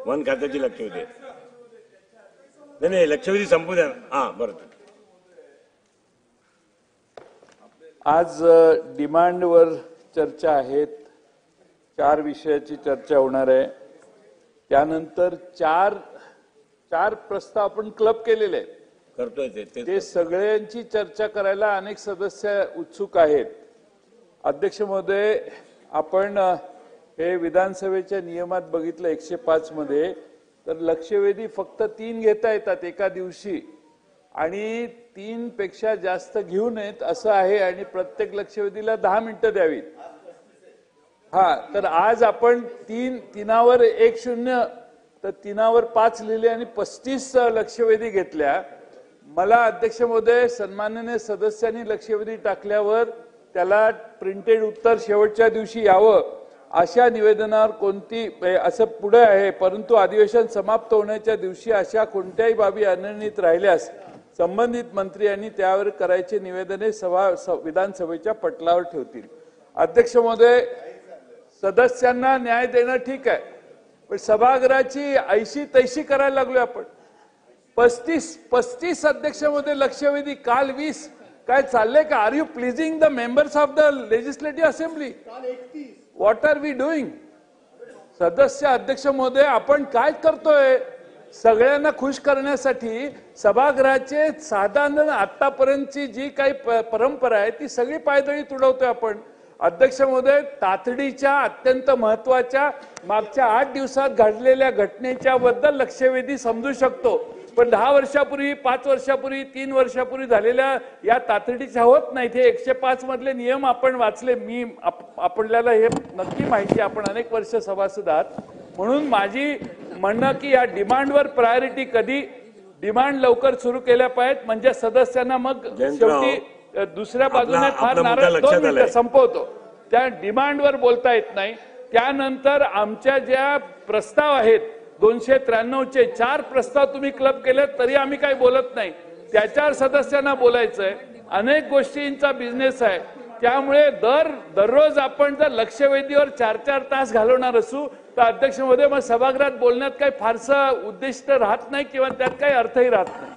One खात्याची लक्षवेधी आहे. नाही लक्षवेधी संपू द्या. हा बरं. आज डिमांडवर चर्चा आहेत. 4 विषयाची चर्चा होणार आहे. त्यानंतर चार प्रस्ताव आपण क्लब केलेले आहेत. करतोय ते सगळ्यांची चर्चा करायला अनेक सदस्य उत्सुक आहेत. अध्यक्ष महोदय, आपण हे विधानसभेच्या नियमात बघितलं 105 मध्ये, तर लक्षवेधी फक्त 3 घेता येतात एका दिवशी आणि 3 पेक्षा जास्त घेऊ नयेत असं आहे आणि प्रत्येक लक्षवेधीला 10 मिनिटं द्यावीत. हा, तर आज आपण 3वर 1-0 तर 3वर 5 लिहिले आणि 35 लक्षवेधी घेतल्या. मला अध्यक्ष महोदय, सन्माननीय सदस्यांनी लक्षवेधी टाकल्यावर त्याला प्रिंटेड उत्तर शेवटच्या दिवशी यावं अशा निवेदनावर कोणती असं पुढे आहे, परंतु अधिवेशन समाप्त होण्याच्या दिवशी अशा कोणत्याही बाबी अनिर्णित राहिल्यास संबंधित मंत्री यांनी त्यावर करायचे निवेदने विधानसभेच्या पटलावर ठेवतील. अध्यक्ष महोदय, सदस्यांना न्याय देणं ठीक आहे, पण सभागृहाची ऐशी तैशी करायला लागलोय आपण. 35 अध्यक्ष महोदय लक्षवेधी, काल 20. काय चाललंय का? Are you pleasing the members of the legislative assembly? What are we doing? सदस्य अध्यक्ष महोदय, आपण काय करतोय? सगळ्यांना खुश करण्यासाठी सभागृहाचे साधारण आतापर्यंतची जी काही परंपरा आहे ती सगळी पायदळी तुडवतोय आपण. अध्यक्ष महोदय, तातडीच्या अत्यंत महत्वाच्या मागच्या 8 दिवसात घडलेल्या घटनेच्या बद्दल लक्षवेधी समजू शकतो, पण 10 वर्षापूर्वी, 5 वर्षापूर्वी, 3 वर्षापूर्वी झालेल्या या तातडीच्या होत नाहीत. हे 105 मधले नियम आपण वाचले. आपल्याला हे नक्की माहिती, आपण अनेक वर्ष सभासद आहात. म्हणून माझी म्हणणं की या डिमांडवर प्रायोरिटी कधी, डिमांड लवकर सुरू केल्या पाहिजेत, म्हणजे सदस्यांना मग शेवटी दुसऱ्या बाजूने फार नाराज 2 मिनिटं संपवतो, त्या डिमांडवर बोलता येत नाही. त्यानंतर आमच्या ज्या प्रस्ताव आहेत 293चे 4 प्रस्ताव तुम्ही क्लब केले तरी आम्ही काही बोलत नाही. त्याच्यावर सदस्यांना बोलायचंय. अनेक गोष्टींचा बिझनेस आहे, त्यामुळे दररोज आपण जर लक्षवेधीवर 4-4 तास घालवणार असू तर अध्यक्ष महोदय, मग सभागृहात बोलण्यात काही फारसं उद्दिष्ट राहत नाही किंवा त्यात काही अर्थही राहत नाही.